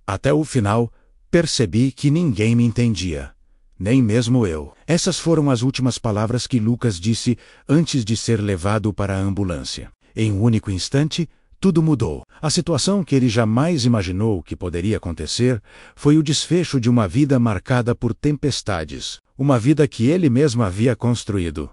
Até o final, percebi que ninguém me entendia. Nem mesmo eu. Essas foram as últimas palavras que Lucas disse antes de ser levado para a ambulância. Em um único instante, tudo mudou. A situação que ele jamais imaginou que poderia acontecer foi o desfecho de uma vida marcada por tempestades. Uma vida que ele mesmo havia construído.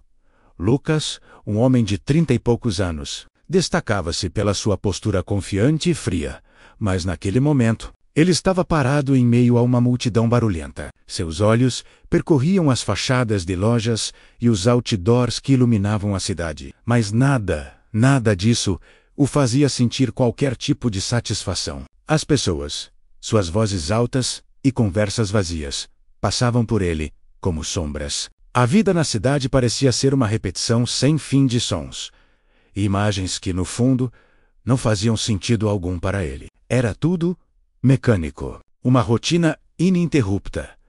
Lucas, um homem de 30 e poucos anos, destacava-se pela sua postura confiante e fria. Mas naquele momento, ele estava parado em meio a uma multidão barulhenta. Seus olhos percorriam as fachadas de lojas e os outdoors que iluminavam a cidade. Mas nada disso o fazia sentir qualquer tipo de satisfação. As pessoas, suas vozes altas e conversas vazias, passavam por ele como sombras. A vida na cidade parecia ser uma repetição sem fim de sons e imagens que, no fundo, não faziam sentido algum para ele. Era tudo mecânico, uma rotina ininterrupta.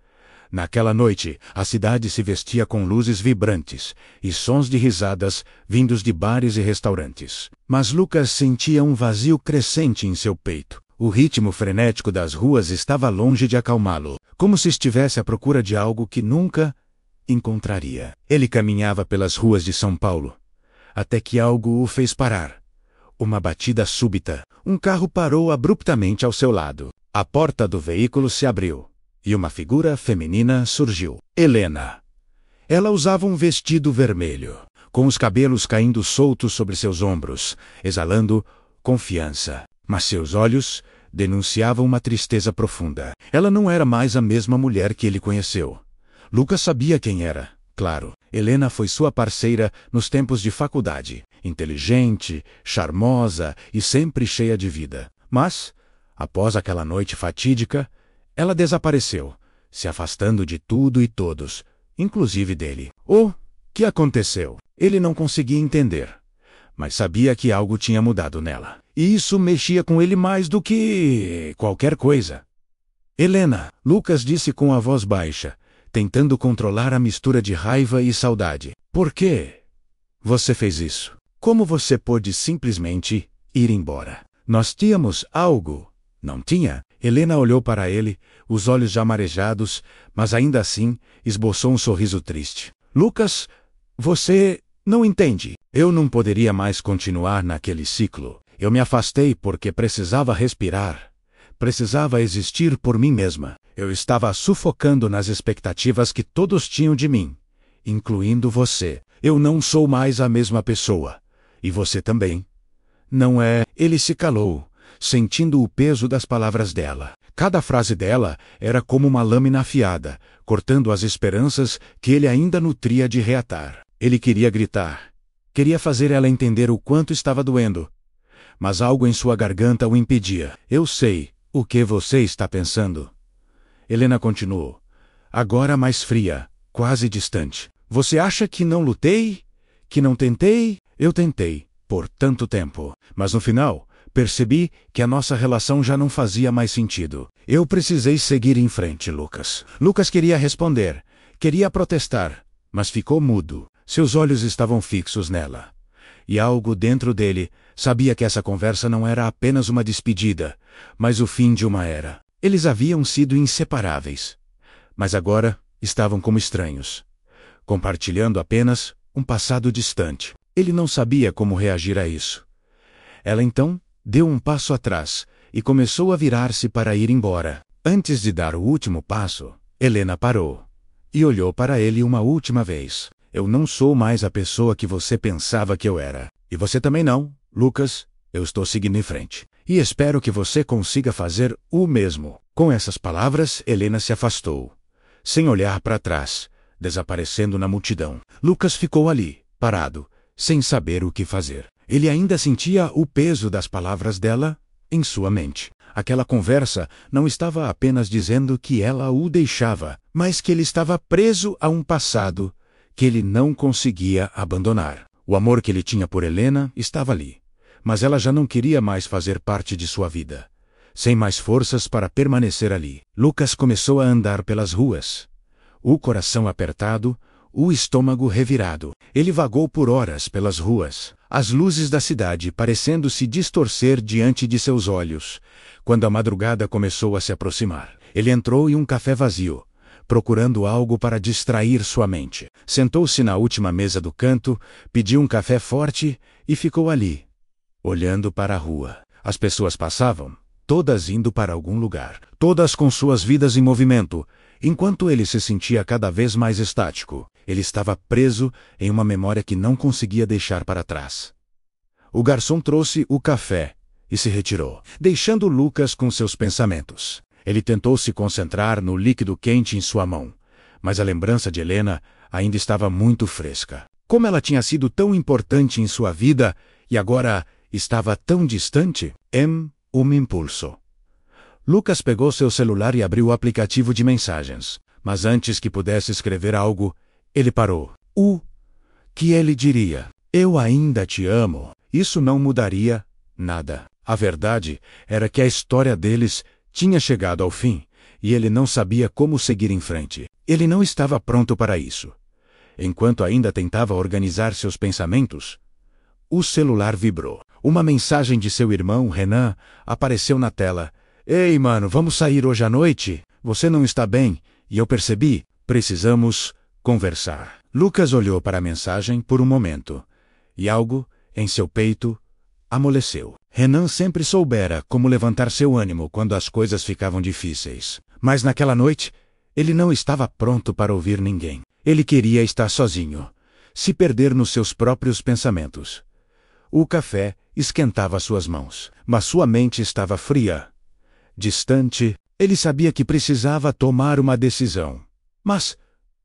Naquela noite, a cidade se vestia com luzes vibrantes e sons de risadas vindos de bares e restaurantes. Mas Lucas sentia um vazio crescente em seu peito. O ritmo frenético das ruas estava longe de acalmá-lo, como se estivesse à procura de algo que nunca encontraria. Ele caminhava pelas ruas de São Paulo, até que algo o fez parar. Uma batida súbita. Um carro parou abruptamente ao seu lado. A porta do veículo se abriu e uma figura feminina surgiu. Helena. Ela usava um vestido vermelho, com os cabelos caindo soltos sobre seus ombros, exalando confiança. Mas seus olhos denunciavam uma tristeza profunda. Ela não era mais a mesma mulher que ele conheceu. Lucas sabia quem era, claro. Helena foi sua parceira nos tempos de faculdade. Inteligente, charmosa e sempre cheia de vida. Mas, após aquela noite fatídica, ela desapareceu, se afastando de tudo e todos, inclusive dele. O que aconteceu? Ele não conseguia entender, mas sabia que algo tinha mudado nela. E isso mexia com ele mais do que qualquer coisa. Helena, Lucas disse com a voz baixa, tentando controlar a mistura de raiva e saudade. Por que você fez isso? Como você pôde simplesmente ir embora? Nós tínhamos algo, não tinha? Helena olhou para ele, os olhos já marejados, mas ainda assim esboçou um sorriso triste. Lucas, você não entende. Eu não poderia mais continuar naquele ciclo. Eu me afastei porque precisava respirar. Precisava existir por mim mesma. Eu estava sufocando nas expectativas que todos tinham de mim, incluindo você. Eu não sou mais a mesma pessoa. E você também. Não é? Ele se calou, sentindo o peso das palavras dela. Cada frase dela era como uma lâmina afiada, cortando as esperanças que ele ainda nutria de reatar. Ele queria gritar. Queria fazer ela entender o quanto estava doendo. Mas algo em sua garganta o impedia. Eu sei o que você está pensando. Helena continuou, agora mais fria, quase distante. Você acha que não lutei? Que não tentei? Eu tentei, por tanto tempo. Mas no final, percebi que a nossa relação já não fazia mais sentido. Eu precisei seguir em frente, Lucas. Lucas queria responder, queria protestar, mas ficou mudo. Seus olhos estavam fixos nela. E algo dentro dele sabia que essa conversa não era apenas uma despedida, mas o fim de uma era. Eles haviam sido inseparáveis, mas agora estavam como estranhos, compartilhando apenas um passado distante. Ele não sabia como reagir a isso. Ela então deu um passo atrás e começou a virar-se para ir embora. Antes de dar o último passo, Helena parou e olhou para ele uma última vez. Eu não sou mais a pessoa que você pensava que eu era. E você também não, Lucas. Eu estou seguindo em frente. E espero que você consiga fazer o mesmo. Com essas palavras, Helena se afastou, sem olhar para trás, desaparecendo na multidão. Lucas ficou ali, parado, sem saber o que fazer. Ele ainda sentia o peso das palavras dela em sua mente. Aquela conversa não estava apenas dizendo que ela o deixava, mas que ele estava preso a um passado que ele não conseguia abandonar. O amor que ele tinha por Helena estava ali, mas ela já não queria mais fazer parte de sua vida. Sem mais forças para permanecer ali, Lucas começou a andar pelas ruas, o coração apertado, o estômago revirado. Ele vagou por horas pelas ruas, as luzes da cidade parecendo se distorcer diante de seus olhos. Quando a madrugada começou a se aproximar, ele entrou em um café vazio, procurando algo para distrair sua mente. Sentou-se na última mesa do canto, pediu um café forte e ficou ali, olhando para a rua. As pessoas passavam, todas indo para algum lugar, todas com suas vidas em movimento, enquanto ele se sentia cada vez mais estático. Ele estava preso em uma memória que não conseguia deixar para trás. O garçom trouxe o café e se retirou, deixando Lucas com seus pensamentos. Ele tentou se concentrar no líquido quente em sua mão, mas a lembrança de Helena ainda estava muito fresca. Como ela tinha sido tão importante em sua vida e agora estava tão distante? Um impulso. Lucas pegou seu celular e abriu o aplicativo de mensagens, mas antes que pudesse escrever algo, ele parou. O que ele diria? Eu ainda te amo. Isso não mudaria nada. A verdade era que a história deles tinha chegado ao fim, e ele não sabia como seguir em frente. Ele não estava pronto para isso. Enquanto ainda tentava organizar seus pensamentos, o celular vibrou. Uma mensagem de seu irmão, Renan, apareceu na tela. Ei, mano, vamos sair hoje à noite? Você não está bem, e eu percebi. Precisamos conversar. Lucas olhou para a mensagem por um momento, e algo, em seu peito, amoleceu. Renan sempre soubera como levantar seu ânimo quando as coisas ficavam difíceis. Mas naquela noite, ele não estava pronto para ouvir ninguém. Ele queria estar sozinho, se perder nos seus próprios pensamentos. O café esquentava suas mãos, mas sua mente estava fria, distante. Ele sabia que precisava tomar uma decisão. Mas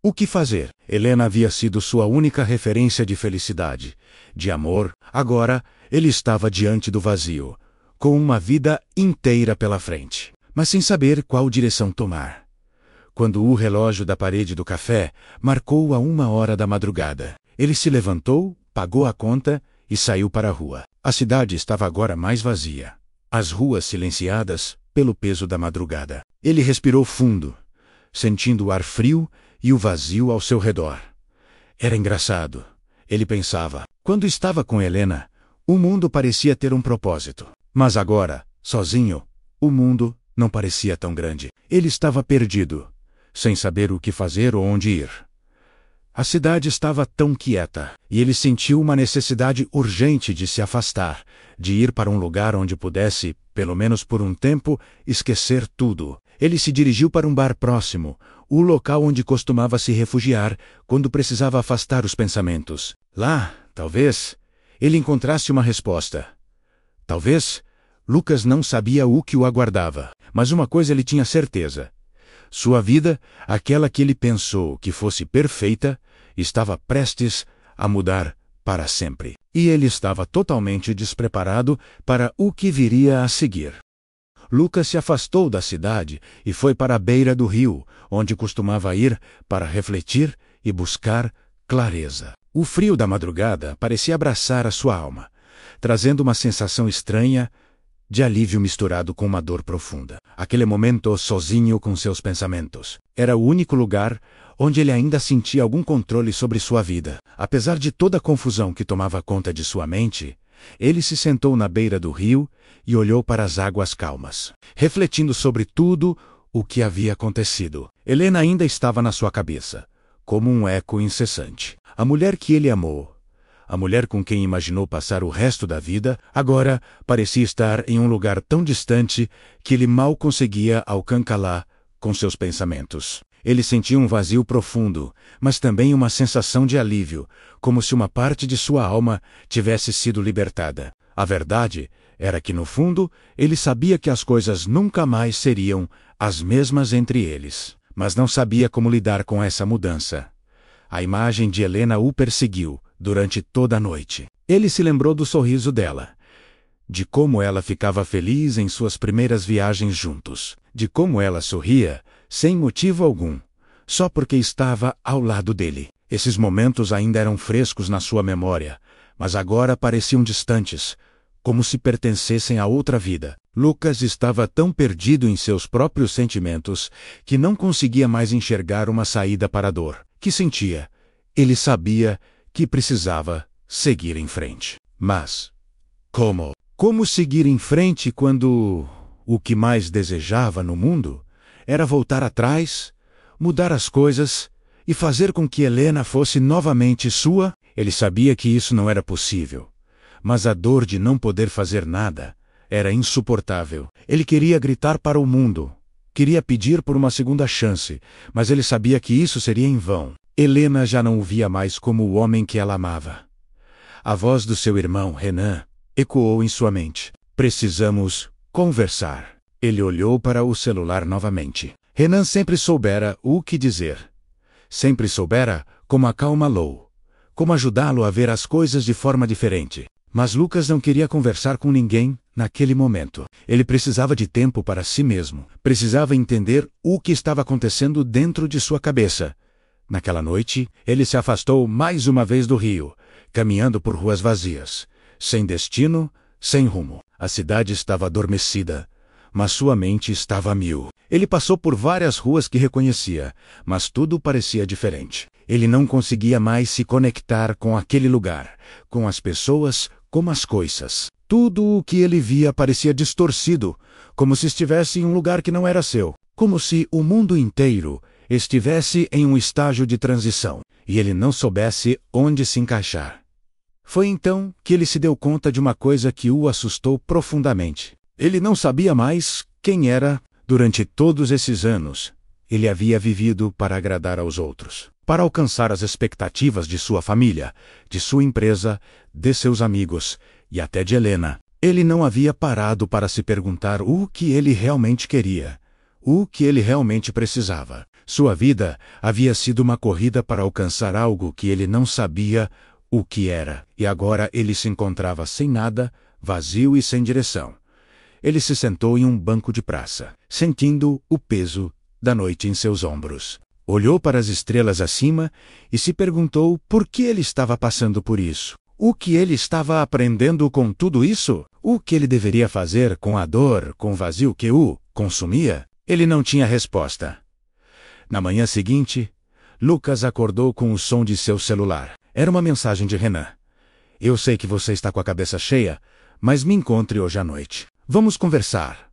o que fazer? Helena havia sido sua única referência de felicidade, de amor. Agora, ele estava diante do vazio, com uma vida inteira pela frente, mas sem saber qual direção tomar. Quando o relógio da parede do café marcou a 1h da madrugada, ele se levantou, pagou a conta e saiu para a rua. A cidade estava agora mais vazia, as ruas silenciadas pelo peso da madrugada. Ele respirou fundo, sentindo o ar frio e o vazio ao seu redor. Era engraçado, ele pensava. Quando estava com Helena, o mundo parecia ter um propósito. Mas agora, sozinho, o mundo não parecia tão grande. Ele estava perdido, sem saber o que fazer ou onde ir. A cidade estava tão quieta, e ele sentiu uma necessidade urgente de se afastar, de ir para um lugar onde pudesse, pelo menos por um tempo, esquecer tudo. Ele se dirigiu para um bar próximo, o local onde costumava se refugiar quando precisava afastar os pensamentos. Lá, talvez, ele encontrasse uma resposta. Talvez, Lucas não sabia o que o aguardava, mas uma coisa ele tinha certeza. Sua vida, aquela que ele pensou que fosse perfeita, estava prestes a mudar para sempre. E ele estava totalmente despreparado para o que viria a seguir. Lucas se afastou da cidade e foi para a beira do rio, onde costumava ir para refletir e buscar clareza. O frio da madrugada parecia abraçar a sua alma, trazendo uma sensação estranha de alívio misturado com uma dor profunda. Aquele momento sozinho com seus pensamentos era o único lugar onde ele ainda sentia algum controle sobre sua vida. Apesar de toda a confusão que tomava conta de sua mente, ele se sentou na beira do rio e olhou para as águas calmas, refletindo sobre tudo o que havia acontecido. Helena ainda estava na sua cabeça, como um eco incessante. A mulher que ele amou, a mulher com quem imaginou passar o resto da vida, agora parecia estar em um lugar tão distante que ele mal conseguia alcançá-la com seus pensamentos. Ele sentia um vazio profundo, mas também uma sensação de alívio, como se uma parte de sua alma tivesse sido libertada. A verdade era que, no fundo, ele sabia que as coisas nunca mais seriam as mesmas entre eles, mas não sabia como lidar com essa mudança. A imagem de Helena o perseguiu durante toda a noite. Ele se lembrou do sorriso dela, de como ela ficava feliz em suas primeiras viagens juntos, de como ela sorria, sem motivo algum, só porque estava ao lado dele. Esses momentos ainda eram frescos na sua memória, mas agora pareciam distantes, como se pertencessem a outra vida. Lucas estava tão perdido em seus próprios sentimentos que não conseguia mais enxergar uma saída para a dor que sentia. Ele sabia que precisava seguir em frente. Mas como? Como seguir em frente quando o que mais desejava no mundo era voltar atrás, mudar as coisas e fazer com que Helena fosse novamente sua? Ele sabia que isso não era possível, mas a dor de não poder fazer nada era insuportável. Ele queria gritar para o mundo, queria pedir por uma segunda chance, mas ele sabia que isso seria em vão. Helena já não o via mais como o homem que ela amava. A voz do seu irmão, Renan, ecoou em sua mente. Precisamos conversar. Ele olhou para o celular novamente. Renan sempre soubera o que dizer. Sempre soubera como acalmá-lo, como ajudá-lo a ver as coisas de forma diferente. Mas Lucas não queria conversar com ninguém naquele momento. Ele precisava de tempo para si mesmo. Precisava entender o que estava acontecendo dentro de sua cabeça. Naquela noite, ele se afastou mais uma vez do rio, caminhando por ruas vazias, sem destino, sem rumo. A cidade estava adormecida, mas sua mente estava a mil. Ele passou por várias ruas que reconhecia, mas tudo parecia diferente. Ele não conseguia mais se conectar com aquele lugar, com as pessoas, com as coisas. Tudo o que ele via parecia distorcido, como se estivesse em um lugar que não era seu, como se o mundo inteiro estivesse em um estágio de transição, e ele não soubesse onde se encaixar. Foi então que ele se deu conta de uma coisa que o assustou profundamente. Ele não sabia mais quem era. Durante todos esses anos, ele havia vivido para agradar aos outros, para alcançar as expectativas de sua família, de sua empresa, de seus amigos e até de Helena. Ele não havia parado para se perguntar o que ele realmente queria, o que ele realmente precisava. Sua vida havia sido uma corrida para alcançar algo que ele não sabia o que era, e agora ele se encontrava sem nada, vazio e sem direção. Ele se sentou em um banco de praça, sentindo o peso da noite em seus ombros. Olhou para as estrelas acima e se perguntou por que ele estava passando por isso. O que ele estava aprendendo com tudo isso? O que ele deveria fazer com a dor, com o vazio que o consumia? Ele não tinha resposta. Na manhã seguinte, Lucas acordou com o som de seu celular. Era uma mensagem de Renan. Eu sei que você está com a cabeça cheia, mas me encontre hoje à noite. Vamos conversar.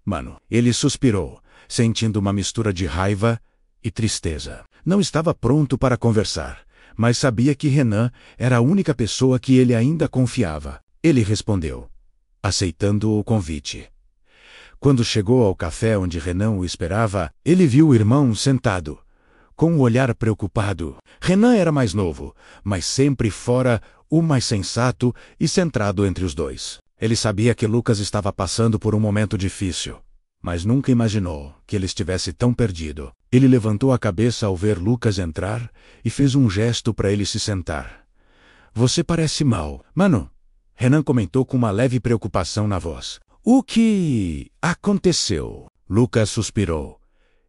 Mano, ele suspirou, sentindo uma mistura de raiva e tristeza. Não estava pronto para conversar, mas sabia que Renan era a única pessoa que ele ainda confiava. Ele respondeu, aceitando o convite. Quando chegou ao café onde Renan o esperava, ele viu o irmão sentado, com um olhar preocupado. Renan era mais novo, mas sempre fora o mais sensato e centrado entre os dois. Ele sabia que Lucas estava passando por um momento difícil, mas nunca imaginou que ele estivesse tão perdido. Ele levantou a cabeça ao ver Lucas entrar e fez um gesto para ele se sentar. Você parece mal. Mano, Renan comentou com uma leve preocupação na voz. O que aconteceu? Lucas suspirou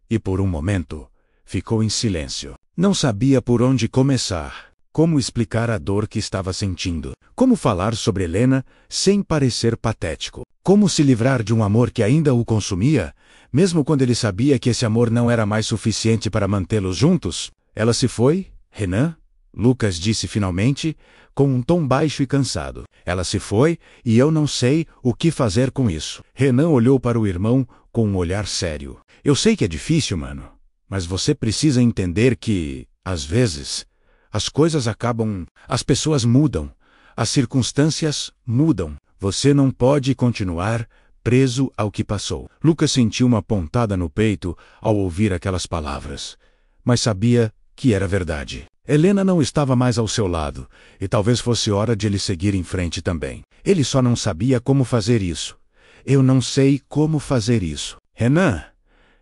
e por um momento ficou em silêncio. Não sabia por onde começar. Como explicar a dor que estava sentindo? Como falar sobre Helena sem parecer patético? Como se livrar de um amor que ainda o consumia, mesmo quando ele sabia que esse amor não era mais suficiente para mantê-los juntos? Ela se foi, Renan? Lucas disse finalmente, com um tom baixo e cansado. Ela se foi, e eu não sei o que fazer com isso. Renan olhou para o irmão com um olhar sério. Eu sei que é difícil, mano, mas você precisa entender que, às vezes, as coisas acabam, as pessoas mudam, as circunstâncias mudam. Você não pode continuar preso ao que passou. Lucas sentiu uma pontada no peito ao ouvir aquelas palavras, mas sabia que era verdade. Helena não estava mais ao seu lado, e talvez fosse hora de ele seguir em frente também. Ele só não sabia como fazer isso. Eu não sei como fazer isso. Renan,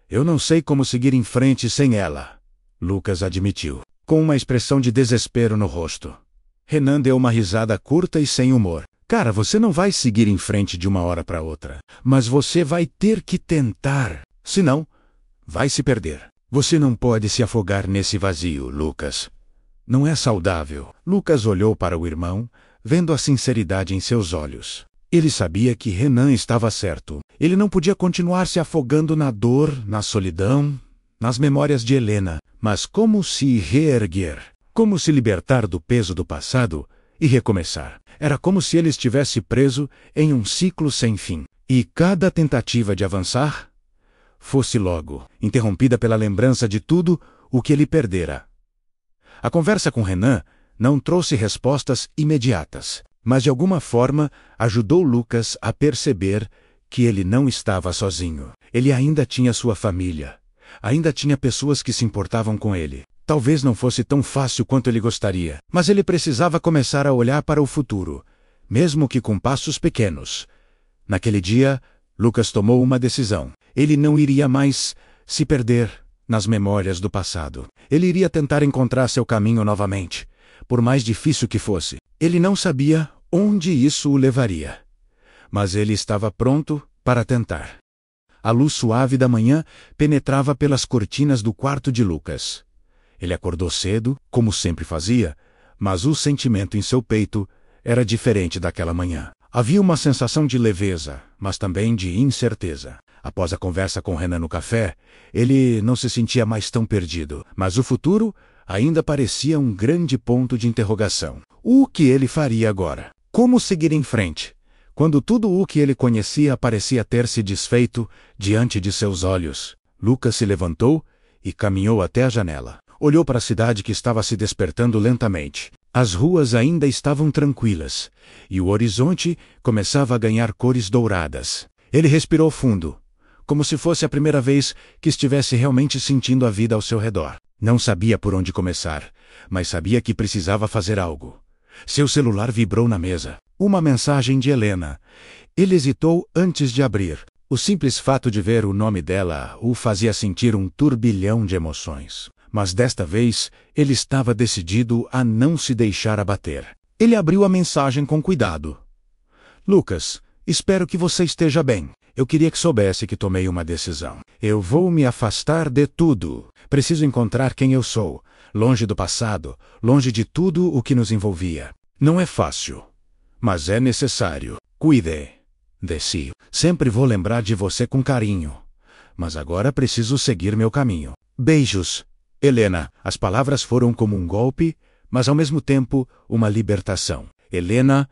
eu não sei como seguir em frente sem ela, Lucas admitiu, com uma expressão de desespero no rosto. Renan deu uma risada curta e sem humor. Cara, você não vai seguir em frente de uma hora para outra, mas você vai ter que tentar. Senão, vai se perder. Você não pode se afogar nesse vazio, Lucas. Não é saudável. Lucas olhou para o irmão, vendo a sinceridade em seus olhos. Ele sabia que Renan estava certo. Ele não podia continuar se afogando na dor, na solidão, nas memórias de Helena. Mas como se reerguer? Como se libertar do peso do passado e recomeçar. Era como se ele estivesse preso em um ciclo sem fim. E cada tentativa de avançar fosse logo interrompida pela lembrança de tudo o que ele perdera. A conversa com Renan não trouxe respostas imediatas, mas de alguma forma ajudou Lucas a perceber que ele não estava sozinho. Ele ainda tinha sua família, ainda tinha pessoas que se importavam com ele. Talvez não fosse tão fácil quanto ele gostaria, mas ele precisava começar a olhar para o futuro, mesmo que com passos pequenos. Naquele dia, Lucas tomou uma decisão. Ele não iria mais se perder nas memórias do passado. Ele iria tentar encontrar seu caminho novamente, por mais difícil que fosse. Ele não sabia onde isso o levaria, mas ele estava pronto para tentar. A luz suave da manhã penetrava pelas cortinas do quarto de Lucas. Ele acordou cedo, como sempre fazia, mas o sentimento em seu peito era diferente daquela manhã. Havia uma sensação de leveza, mas também de incerteza. Após a conversa com Renan no café, ele não se sentia mais tão perdido, mas o futuro ainda parecia um grande ponto de interrogação. O que ele faria agora? Como seguir em frente, quando tudo o que ele conhecia parecia ter se desfeito diante de seus olhos? Lucas se levantou e caminhou até a janela. Olhou para a cidade que estava se despertando lentamente. As ruas ainda estavam tranquilas, e o horizonte começava a ganhar cores douradas. Ele respirou fundo, como se fosse a primeira vez que estivesse realmente sentindo a vida ao seu redor. Não sabia por onde começar, mas sabia que precisava fazer algo. Seu celular vibrou na mesa. Uma mensagem de Helena. Ele hesitou antes de abrir. O simples fato de ver o nome dela o fazia sentir um turbilhão de emoções. Mas desta vez, ele estava decidido a não se deixar abater. Ele abriu a mensagem com cuidado. Lucas, espero que você esteja bem. Eu queria que soubesse que tomei uma decisão. Eu vou me afastar de tudo. Preciso encontrar quem eu sou, longe do passado, longe de tudo o que nos envolvia. Não é fácil, mas é necessário. Cuide de si. Sempre vou lembrar de você com carinho. Mas agora preciso seguir meu caminho. Beijos. Helena. As palavras foram como um golpe, mas ao mesmo tempo uma libertação. Helena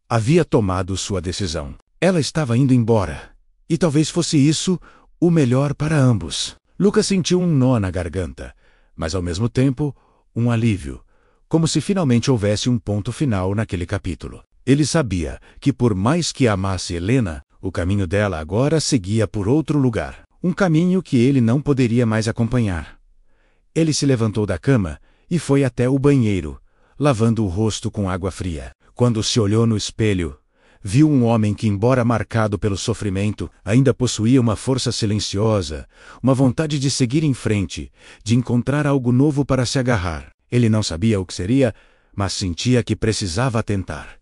havia tomado sua decisão. Ela estava indo embora. E talvez fosse isso o melhor para ambos. Lucas sentiu um nó na garganta, mas ao mesmo tempo um alívio, como se finalmente houvesse um ponto final naquele capítulo. Ele sabia que por mais que amasse Helena, o caminho dela agora seguia por outro lugar. Um caminho que ele não poderia mais acompanhar. Ele se levantou da cama e foi até o banheiro, lavando o rosto com água fria. Quando se olhou no espelho, viu um homem que, embora marcado pelo sofrimento, ainda possuía uma força silenciosa, uma vontade de seguir em frente, de encontrar algo novo para se agarrar. Ele não sabia o que seria, mas sentia que precisava tentar.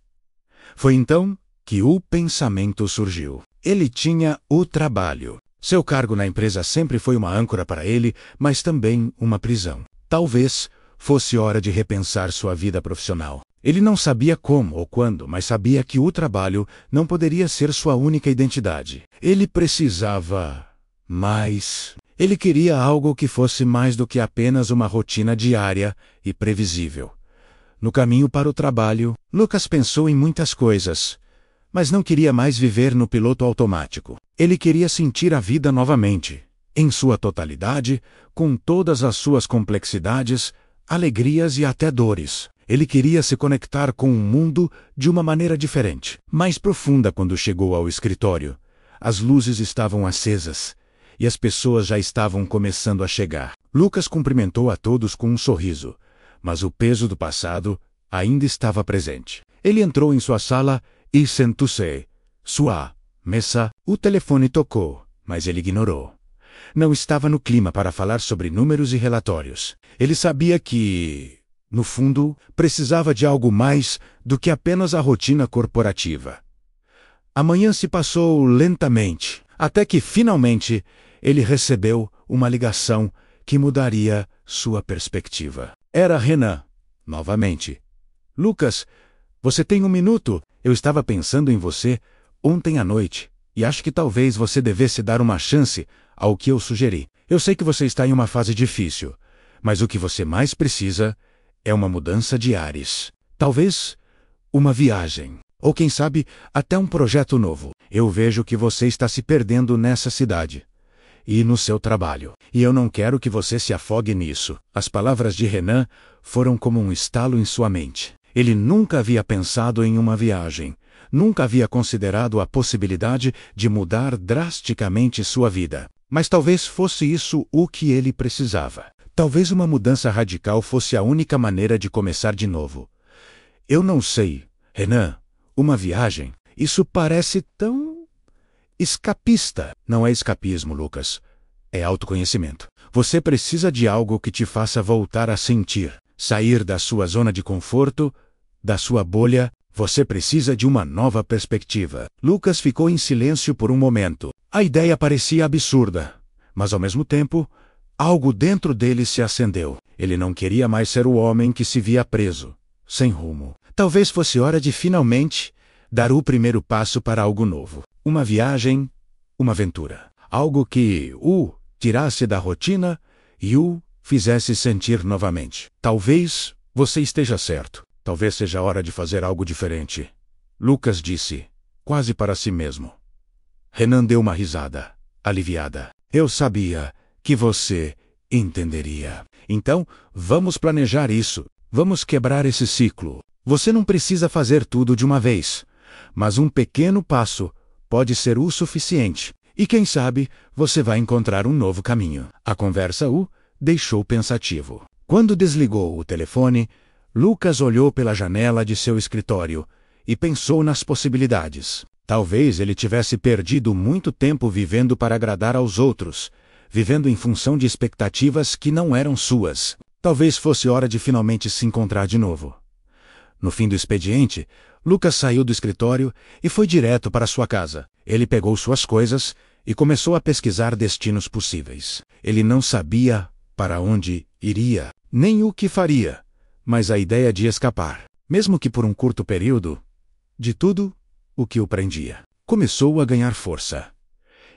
Foi então que o pensamento surgiu. Ele tinha o trabalho. Seu cargo na empresa sempre foi uma âncora para ele, mas também uma prisão. Talvez fosse hora de repensar sua vida profissional. Ele não sabia como ou quando, mas sabia que o trabalho não poderia ser sua única identidade. Ele precisava mais. Ele queria algo que fosse mais do que apenas uma rotina diária e previsível. No caminho para o trabalho, Lucas pensou em muitas coisas, mas não queria mais viver no piloto automático. Ele queria sentir a vida novamente, em sua totalidade, com todas as suas complexidades, alegrias e até dores. Ele queria se conectar com o mundo de uma maneira diferente, mais profunda. Quando chegou ao escritório, as luzes estavam acesas e as pessoas já estavam começando a chegar. Lucas cumprimentou a todos com um sorriso, mas o peso do passado ainda estava presente. Ele entrou em sua sala e sentou-se. Sua mesa. O telefone tocou, mas ele ignorou. Não estava no clima para falar sobre números e relatórios. Ele sabia que, no fundo, precisava de algo mais do que apenas a rotina corporativa. A manhã se passou lentamente, até que, finalmente, ele recebeu uma ligação que mudaria sua perspectiva. Era Renan, novamente. Lucas, você tem um minuto? Eu estava pensando em você ontem à noite, e acho que talvez você devesse dar uma chance ao que eu sugeri. Eu sei que você está em uma fase difícil, mas o que você mais precisa É uma mudança de ares. Talvez uma viagem. Ou quem sabe, até um projeto novo. Eu vejo que você está se perdendo nessa cidade. E no seu trabalho. E eu não quero que você se afogue nisso. As palavras de Renan foram como um estalo em sua mente. Ele nunca havia pensado em uma viagem. Nunca havia considerado a possibilidade de mudar drasticamente sua vida. Mas talvez fosse isso o que ele precisava. Talvez uma mudança radical fosse a única maneira de começar de novo. Eu não sei, Renan, uma viagem? Isso parece tão escapista. Não é escapismo, Lucas. É autoconhecimento. Você precisa de algo que te faça voltar a sentir. Sair da sua zona de conforto, da sua bolha. Você precisa de uma nova perspectiva. Lucas ficou em silêncio por um momento. A ideia parecia absurda, mas ao mesmo tempo, algo dentro dele se acendeu. Ele não queria mais ser o homem que se via preso, sem rumo. Talvez fosse hora de finalmente dar o primeiro passo para algo novo. Uma viagem, uma aventura. Algo que o tirasse da rotina e o fizesse sentir novamente. Talvez você esteja certo. Talvez seja hora de fazer algo diferente. Lucas disse, quase para si mesmo. Renan deu uma risada, aliviada. Eu sabia que você entenderia. Então, vamos planejar isso. Vamos quebrar esse ciclo. Você não precisa fazer tudo de uma vez. Mas um pequeno passo pode ser o suficiente. E quem sabe, você vai encontrar um novo caminho. A conversa o deixou pensativo. Quando desligou o telefone, Lucas olhou pela janela de seu escritório e pensou nas possibilidades. Talvez ele tivesse perdido muito tempo vivendo para agradar aos outros, vivendo em função de expectativas que não eram suas. Talvez fosse hora de finalmente se encontrar de novo. No fim do expediente, Lucas saiu do escritório e foi direto para sua casa. Ele pegou suas coisas e começou a pesquisar destinos possíveis. Ele não sabia para onde iria, nem o que faria. Mas a ideia de escapar, mesmo que por um curto período, de tudo o que o prendia, começou a ganhar força.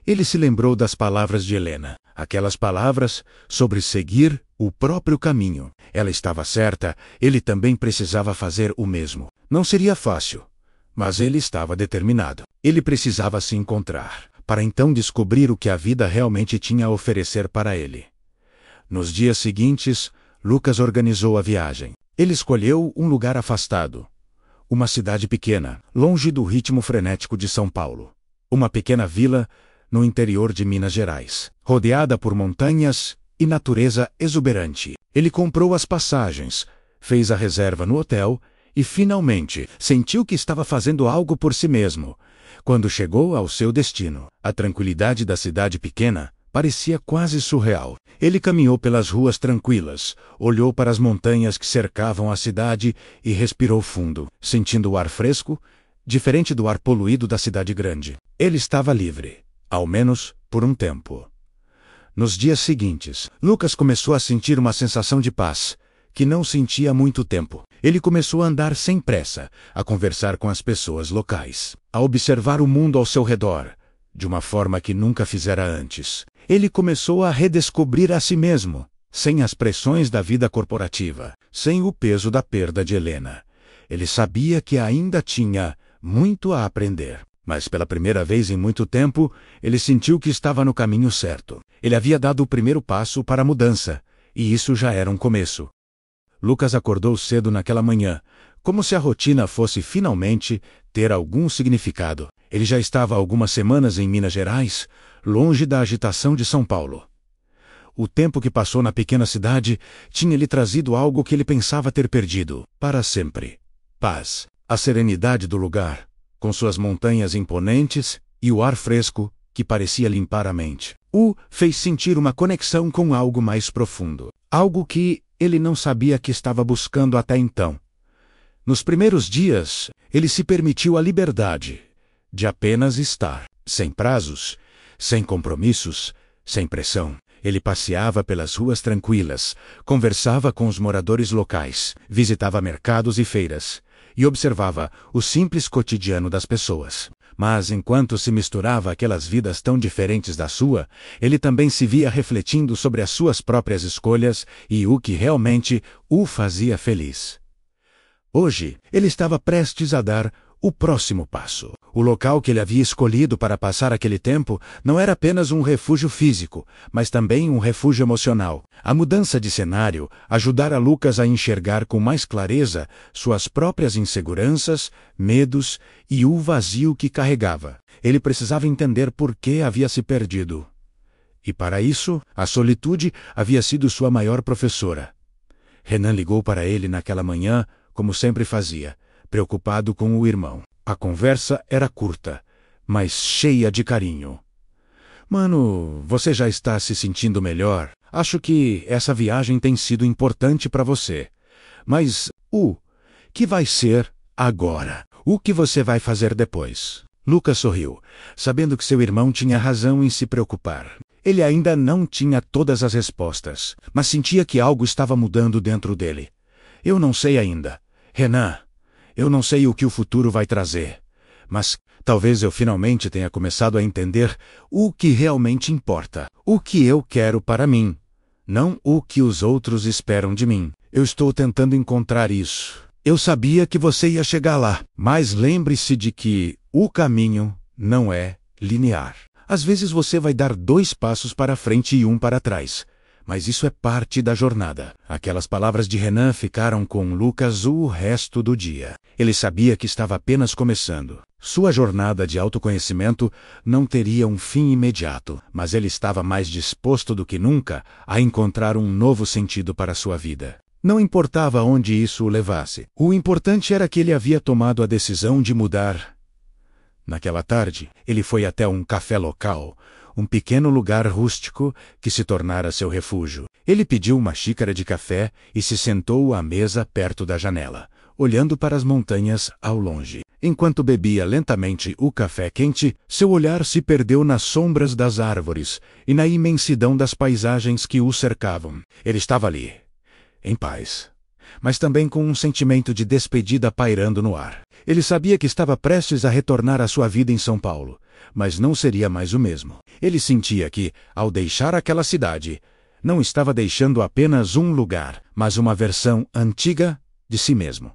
Ele se lembrou das palavras de Helena, aquelas palavras sobre seguir o próprio caminho. Ela estava certa, ele também precisava fazer o mesmo. Não seria fácil, mas ele estava determinado. Ele precisava se encontrar, para então descobrir o que a vida realmente tinha a oferecer para ele. Nos dias seguintes, Lucas organizou a viagem. Ele escolheu um lugar afastado. Uma cidade pequena, longe do ritmo frenético de São Paulo. Uma pequena vila no interior de Minas Gerais, rodeada por montanhas e natureza exuberante. Ele comprou as passagens, fez a reserva no hotel e, finalmente, sentiu que estava fazendo algo por si mesmo. Quando chegou ao seu destino, a tranquilidade da cidade pequena parecia quase surreal. Ele caminhou pelas ruas tranquilas, olhou para as montanhas que cercavam a cidade e respirou fundo, sentindo o ar fresco, diferente do ar poluído da cidade grande. Ele estava livre, ao menos por um tempo. Nos dias seguintes, Lucas começou a sentir uma sensação de paz, que não sentia há muito tempo. Ele começou a andar sem pressa, a conversar com as pessoas locais, a observar o mundo ao seu redor, de uma forma que nunca fizera antes. Ele começou a redescobrir a si mesmo, sem as pressões da vida corporativa, sem o peso da perda de Helena. Ele sabia que ainda tinha muito a aprender, mas pela primeira vez em muito tempo, ele sentiu que estava no caminho certo. Ele havia dado o primeiro passo para a mudança, e isso já era um começo. Lucas acordou cedo naquela manhã, como se a rotina fosse finalmente ter algum significado. Ele já estava há algumas semanas em Minas Gerais, longe da agitação de São Paulo. O tempo que passou na pequena cidade tinha lhe trazido algo que ele pensava ter perdido, para sempre. Paz, a serenidade do lugar, com suas montanhas imponentes e o ar fresco que parecia limpar a mente. O fez sentir uma conexão com algo mais profundo, algo que ele não sabia que estava buscando até então. Nos primeiros dias, ele se permitiu a liberdade de apenas estar, sem prazos, sem compromissos, sem pressão. Ele passeava pelas ruas tranquilas, conversava com os moradores locais, visitava mercados e feiras, e observava o simples cotidiano das pessoas. Mas enquanto se misturava aquelas vidas tão diferentes da sua, ele também se via refletindo sobre as suas próprias escolhas e o que realmente o fazia feliz. Hoje, ele estava prestes a dar o próximo passo. O local que ele havia escolhido para passar aquele tempo não era apenas um refúgio físico, mas também um refúgio emocional. A mudança de cenário ajudara Lucas a enxergar com mais clareza suas próprias inseguranças, medos e o vazio que carregava. Ele precisava entender por que havia se perdido. E para isso, a solitude havia sido sua maior professora. Renan ligou para ele naquela manhã, como sempre fazia, preocupado com o irmão. A conversa era curta, mas cheia de carinho. Mano, você já está se sentindo melhor? Acho que essa viagem tem sido importante para você. Mas o que vai ser agora? O que você vai fazer depois? Lucas sorriu, sabendo que seu irmão tinha razão em se preocupar. Ele ainda não tinha todas as respostas, mas sentia que algo estava mudando dentro dele. Eu não sei ainda. Renan, eu não sei o que o futuro vai trazer, mas talvez eu finalmente tenha começado a entender o que realmente importa, o que eu quero para mim, não o que os outros esperam de mim. Eu estou tentando encontrar isso. Eu sabia que você ia chegar lá, mas lembre-se de que o caminho não é linear. Às vezes você vai dar 2 passos para frente e 1 para trás. Mas isso é parte da jornada. Aquelas palavras de Renan ficaram com Lucas o resto do dia. Ele sabia que estava apenas começando. Sua jornada de autoconhecimento não teria um fim imediato, mas ele estava mais disposto do que nunca a encontrar um novo sentido para sua vida. Não importava onde isso o levasse. O importante era que ele havia tomado a decisão de mudar. Naquela tarde, ele foi até um café local, um pequeno lugar rústico que se tornara seu refúgio. Ele pediu uma xícara de café e se sentou à mesa perto da janela, olhando para as montanhas ao longe. Enquanto bebia lentamente o café quente, seu olhar se perdeu nas sombras das árvores e na imensidão das paisagens que o cercavam. Ele estava ali, em paz, mas também com um sentimento de despedida pairando no ar. Ele sabia que estava prestes a retornar à sua vida em São Paulo, mas não seria mais o mesmo. Ele sentia que, ao deixar aquela cidade, não estava deixando apenas um lugar, mas uma versão antiga de si mesmo.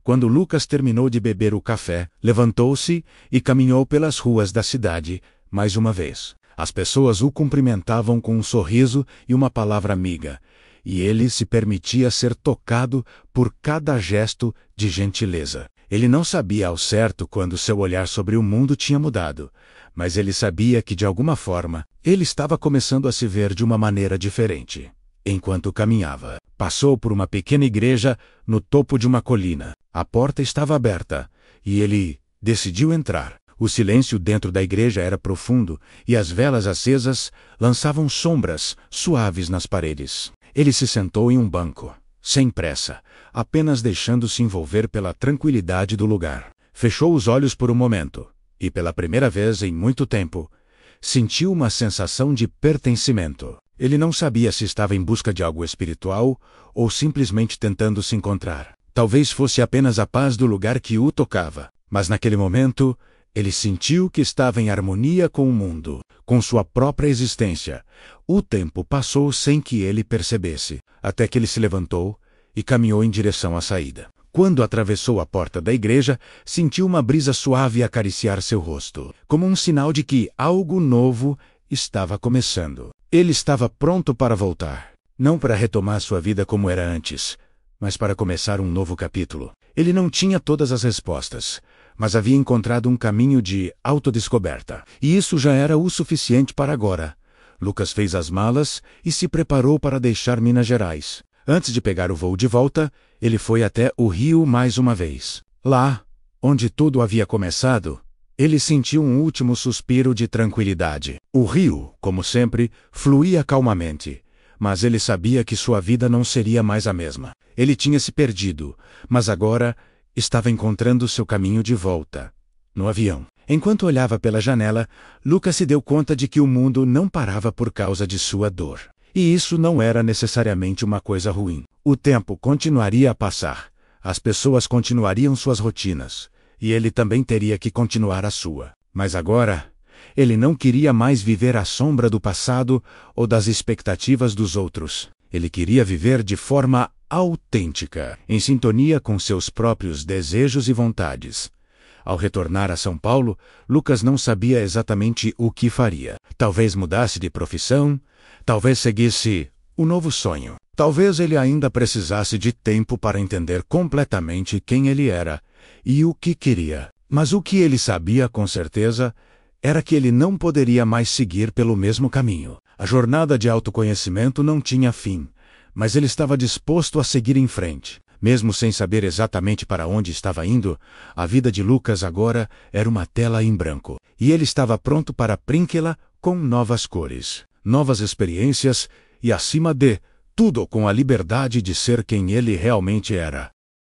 Quando Lucas terminou de beber o café, levantou-se e caminhou pelas ruas da cidade mais uma vez. As pessoas o cumprimentavam com um sorriso e uma palavra amiga, e ele se permitia ser tocado por cada gesto de gentileza. Ele não sabia ao certo quando seu olhar sobre o mundo tinha mudado, mas ele sabia que, de alguma forma, ele estava começando a se ver de uma maneira diferente. Enquanto caminhava, passou por uma pequena igreja no topo de uma colina. A porta estava aberta, e ele decidiu entrar. O silêncio dentro da igreja era profundo, e as velas acesas lançavam sombras suaves nas paredes. Ele se sentou em um banco, sem pressa, apenas deixando-se envolver pela tranquilidade do lugar. Fechou os olhos por um momento, e pela primeira vez em muito tempo, sentiu uma sensação de pertencimento. Ele não sabia se estava em busca de algo espiritual ou simplesmente tentando se encontrar. Talvez fosse apenas a paz do lugar que o tocava, mas naquele momento, ele sentiu que estava em harmonia com o mundo, com sua própria existência. O tempo passou sem que ele percebesse, até que ele se levantou e caminhou em direção à saída. Quando atravessou a porta da igreja, sentiu uma brisa suave acariciar seu rosto, como um sinal de que algo novo estava começando. Ele estava pronto para voltar, não para retomar sua vida como era antes, mas para começar um novo capítulo. Ele não tinha todas as respostas, mas havia encontrado um caminho de autodescoberta, e isso já era o suficiente para agora. Lucas fez as malas e se preparou para deixar Minas Gerais. Antes de pegar o voo de volta, ele foi até o Rio mais uma vez. Lá, onde tudo havia começado, ele sentiu um último suspiro de tranquilidade. O rio, como sempre, fluía calmamente, mas ele sabia que sua vida não seria mais a mesma. Ele tinha se perdido, mas agora estava encontrando seu caminho de volta, no avião. Enquanto olhava pela janela, Lucas se deu conta de que o mundo não parava por causa de sua dor. E isso não era necessariamente uma coisa ruim. O tempo continuaria a passar, as pessoas continuariam suas rotinas, e ele também teria que continuar a sua. Mas agora, ele não queria mais viver à sombra do passado ou das expectativas dos outros. Ele queria viver de forma autêntica, em sintonia com seus próprios desejos e vontades. Ao retornar a São Paulo, Lucas não sabia exatamente o que faria. Talvez mudasse de profissão, talvez seguisse um novo sonho. Talvez ele ainda precisasse de tempo para entender completamente quem ele era e o que queria. Mas o que ele sabia com certeza era que ele não poderia mais seguir pelo mesmo caminho. A jornada de autoconhecimento não tinha fim, mas ele estava disposto a seguir em frente. Mesmo sem saber exatamente para onde estava indo, a vida de Lucas agora era uma tela em branco. E ele estava pronto para preenchê-la com novas cores, novas experiências e, acima de tudo, com a liberdade de ser quem ele realmente era.